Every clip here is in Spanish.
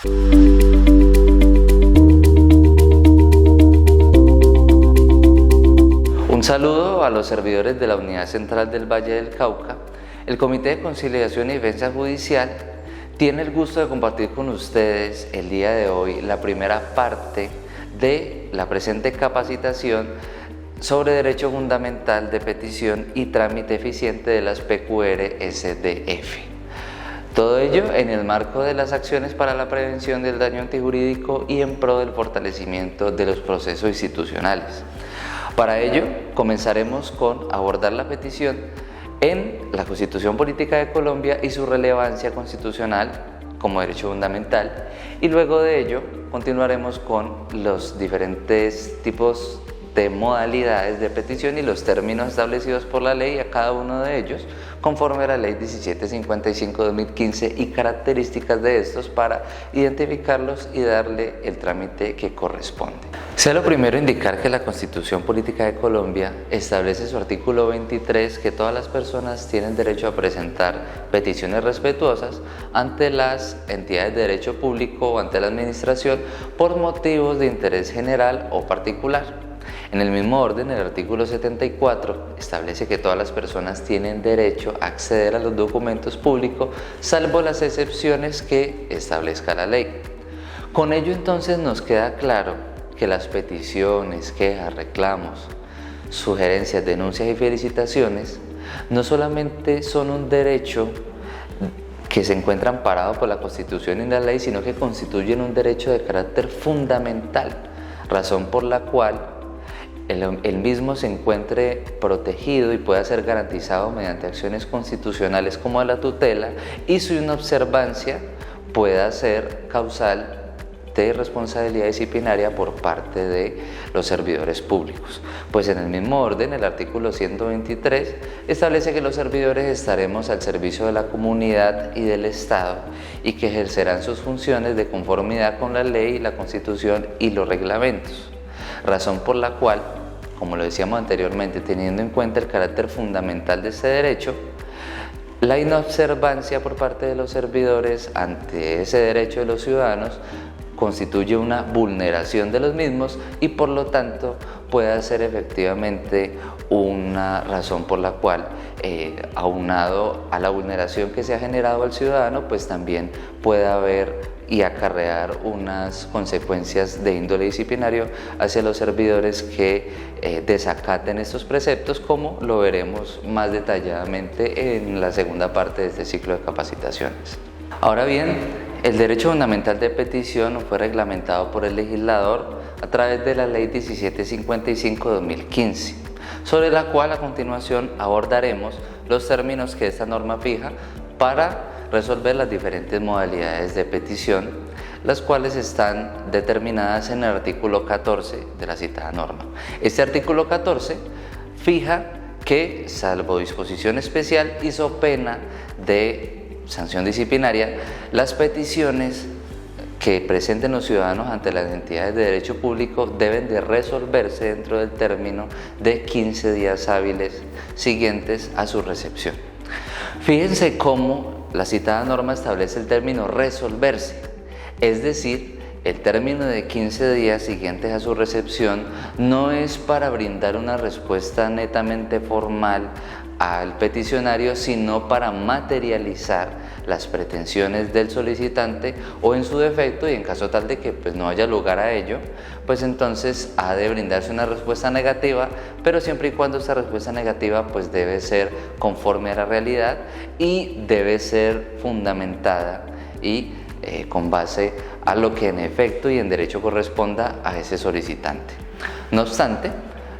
Un saludo a los servidores de la Unidad Central del Valle del Cauca. El Comité de Conciliación y Defensa Judicial tiene el gusto de compartir con ustedes el día de hoy la primera parte de la presente capacitación sobre Derecho Fundamental de Petición y Trámite Eficiente de las PQR-SDF. Todo ello en el marco de las acciones para la prevención del daño antijurídico y en pro del fortalecimiento de los procesos institucionales. Para ello, comenzaremos con abordar la petición en la Constitución Política de Colombia y su relevancia constitucional como derecho fundamental, y luego de ello continuaremos con los diferentes tipos de modalidades de petición y los términos establecidos por la ley a cada uno de ellos conforme a la Ley 1755/2015 y características de estos para identificarlos y darle el trámite que corresponde. Sea lo primero indicar que la Constitución Política de Colombia establece su artículo 23 que todas las personas tienen derecho a presentar peticiones respetuosas ante las entidades de derecho público o ante la administración por motivos de interés general o particular. En el mismo orden, el artículo 74 establece que todas las personas tienen derecho a acceder a los documentos públicos, salvo las excepciones que establezca la ley. Con ello entonces nos queda claro que las peticiones, quejas, reclamos, sugerencias, denuncias y felicitaciones no solamente son un derecho que se encuentra amparado por la Constitución y la ley, sino que constituyen un derecho de carácter fundamental, razón por la cual el mismo se encuentre protegido y pueda ser garantizado mediante acciones constitucionales como la tutela, y su inobservancia pueda ser causal de responsabilidad disciplinaria por parte de los servidores públicos. Pues en el mismo orden, el artículo 123 establece que los servidores estaremos al servicio de la comunidad y del Estado y que ejercerán sus funciones de conformidad con la ley, la Constitución y los reglamentos, razón por la cual, como lo decíamos anteriormente, teniendo en cuenta el carácter fundamental de este derecho, la inobservancia por parte de los servidores ante ese derecho de los ciudadanos constituye una vulneración de los mismos y por lo tanto puede ser efectivamente una razón por la cual, aunado a la vulneración que se ha generado al ciudadano, pues también puede haber y acarrear unas consecuencias de índole disciplinario hacia los servidores que desacaten estos preceptos, como lo veremos más detalladamente en la segunda parte de este ciclo de capacitaciones. Ahora bien, el derecho fundamental de petición fue reglamentado por el legislador a través de la Ley 1755/2015, sobre la cual a continuación abordaremos los términos que esta norma fija para resolver las diferentes modalidades de petición, las cuales están determinadas en el artículo 14 de la citada norma. Este artículo 14 fija que, salvo disposición especial y so pena de sanción disciplinaria, las peticiones que presenten los ciudadanos ante las entidades de derecho público deben de resolverse dentro del término de 15 días hábiles siguientes a su recepción. Fíjense cómo la citada norma establece el término resolverse, es decir, el término de 15 días siguientes a su recepción no es para brindar una respuesta netamente formal al peticionario, sino para materializar las pretensiones del solicitante o en su defecto, y en caso tal de que no haya lugar a ello, pues entonces ha de brindarse una respuesta negativa, pero siempre y cuando esta respuesta negativa pues debe ser conforme a la realidad y debe ser fundamentada y con base a lo que en efecto y en derecho corresponda a ese solicitante. No obstante,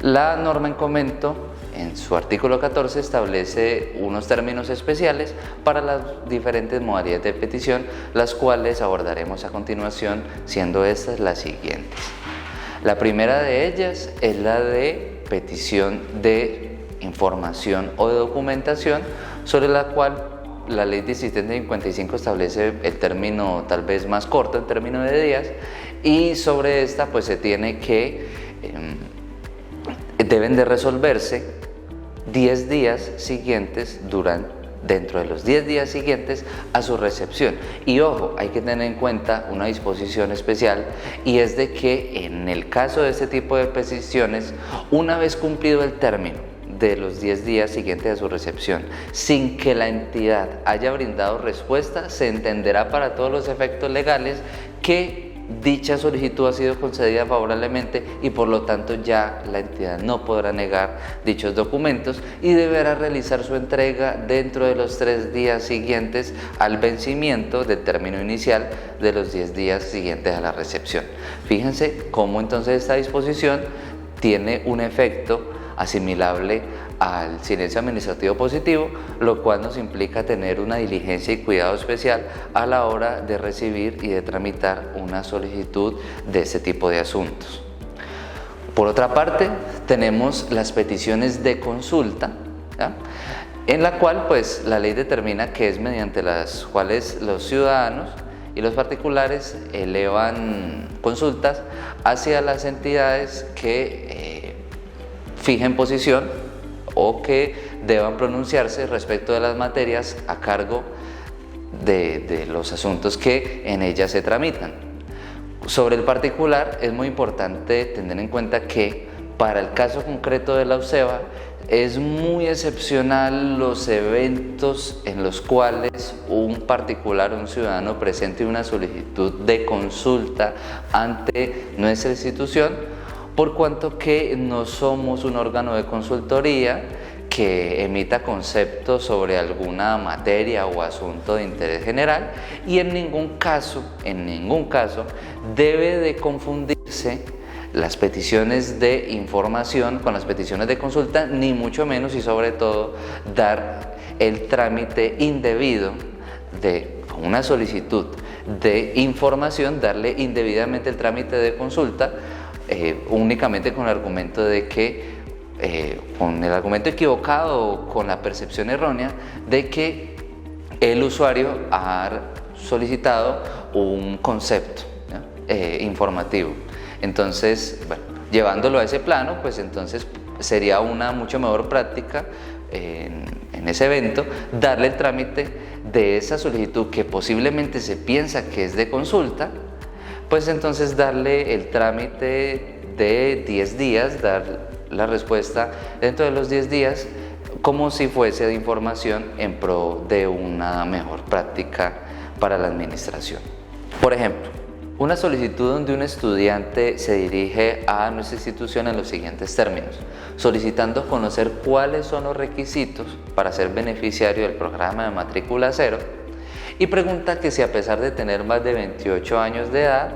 la norma en comento en su artículo 14 establece unos términos especiales para las diferentes modalidades de petición, las cuales abordaremos a continuación, siendo estas las siguientes. La primera de ellas es la de petición de información o de documentación, sobre la cual la Ley 1755 establece el término tal vez más corto, en términos de días, y sobre esta pues se tiene que deben de resolverse 10 días siguientes dentro de los 10 días siguientes a su recepción. Y ojo, hay que tener en cuenta una disposición especial, y es de que en el caso de este tipo de peticiones, una vez cumplido el término de los 10 días siguientes a su recepción, sin que la entidad haya brindado respuesta, se entenderá para todos los efectos legales que dicha solicitud ha sido concedida favorablemente, y por lo tanto ya la entidad no podrá negar dichos documentos y deberá realizar su entrega dentro de los 3 días siguientes al vencimiento del término inicial de los 10 días siguientes a la recepción. Fíjense cómo entonces esta disposición tiene un efecto asimilable al silencio administrativo positivo, lo cual nos implica tener una diligencia y cuidado especial a la hora de recibir y de tramitar una solicitud de este tipo de asuntos. Por otra parte, tenemos las peticiones de consulta, ¿ya?, en la cual pues la ley determina que es mediante las cuales los ciudadanos y los particulares elevan consultas hacia las entidades que fijen posición o que deban pronunciarse respecto de las materias a cargo de los asuntos que en ellas se tramitan. Sobre el particular, es muy importante tener en cuenta que para el caso concreto de la UCEBA es muy excepcional los eventos en los cuales un particular, un ciudadano, presente una solicitud de consulta ante nuestra institución, por cuanto que no somos un órgano de consultoría que emita conceptos sobre alguna materia o asunto de interés general, y en ningún caso debe de confundirse las peticiones de información con las peticiones de consulta, ni mucho menos y sobre todo dar el trámite indebido de una solicitud de información, darle indebidamente el trámite de consulta, únicamente con el argumento de que, con el argumento equivocado o con la percepción errónea de que el usuario ha solicitado un concepto, ¿ya?, informativo. Entonces, bueno, llevándolo a ese plano, pues entonces sería una mucho mejor práctica en ese evento darle el trámite de esa solicitud que posiblemente se piensa que es de consulta, pues entonces darle el trámite de 10 días, dar la respuesta dentro de los 10 días como si fuese de información en pro de una mejor práctica para la administración. Por ejemplo, una solicitud donde un estudiante se dirige a nuestra institución en los siguientes términos, solicitando conocer cuáles son los requisitos para ser beneficiario del programa de matrícula cero, y pregunta que si a pesar de tener más de 28 años de edad,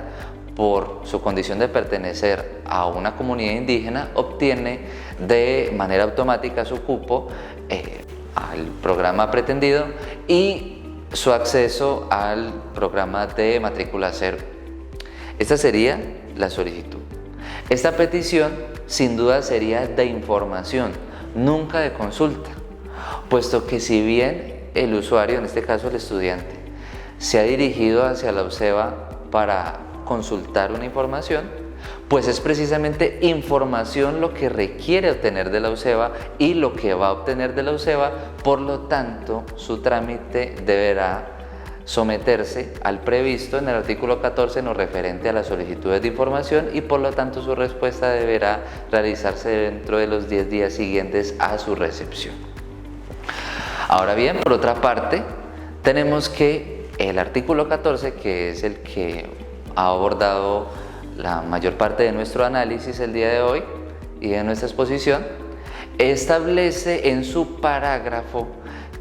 por su condición de pertenecer a una comunidad indígena, obtiene de manera automática su cupo al programa pretendido y su acceso al programa de matrícula cero. Esta sería la solicitud. Esta petición sin duda sería de información, nunca de consulta, puesto que si bien el usuario, en este caso el estudiante, se ha dirigido hacia la UCEBA para consultar una información, pues es precisamente información lo que requiere obtener de la UCEBA y lo que va a obtener de la UCEBA. Por lo tanto, su trámite deberá someterse al previsto en el artículo 14 en lo referente a las solicitudes de información, y por lo tanto su respuesta deberá realizarse dentro de los 10 días siguientes a su recepción. Ahora bien, por otra parte, tenemos que el artículo 14, que es el que ha abordado la mayor parte de nuestro análisis el día de hoy y de nuestra exposición, establece en su parágrafo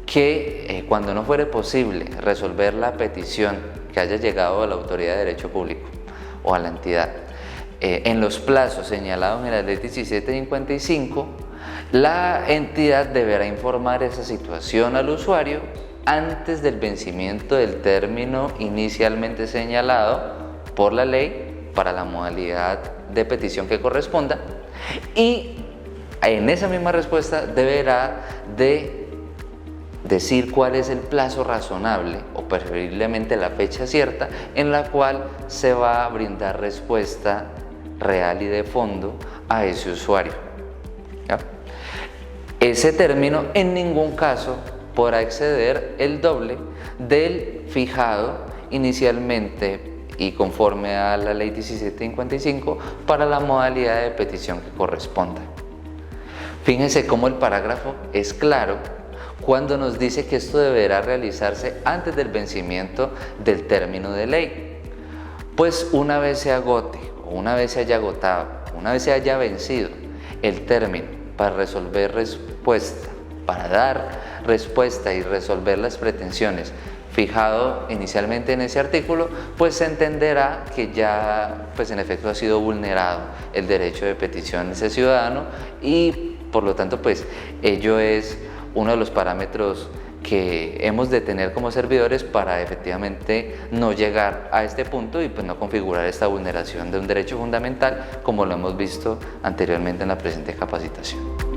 que cuando no fuere posible resolver la petición que haya llegado a la autoridad de derecho público o a la entidad en los plazos señalados en la ley 1755, la entidad deberá informar esa situación al usuario antes del vencimiento del término inicialmente señalado por la ley para la modalidad de petición que corresponda, y en esa misma respuesta deberá de decir cuál es el plazo razonable o preferiblemente la fecha cierta en la cual se va a brindar respuesta real y de fondo a ese usuario, ¿ya? Ese término en ningún caso podrá exceder el doble del fijado inicialmente y conforme a la ley 1755 para la modalidad de petición que corresponda. Fíjense cómo el parágrafo es claro cuando nos dice que esto deberá realizarse antes del vencimiento del término de ley. Pues una vez se agote, o una vez se haya agotado, una vez se haya vencido el término para resolver respuesta, para dar respuesta y resolver las pretensiones fijado inicialmente en ese artículo, pues se entenderá que ya pues en efecto ha sido vulnerado el derecho de petición de ese ciudadano y por lo tanto pues ello es uno de los parámetros que hemos de tener como servidores para efectivamente no llegar a este punto y pues no configurar esta vulneración de un derecho fundamental como lo hemos visto anteriormente en la presente capacitación.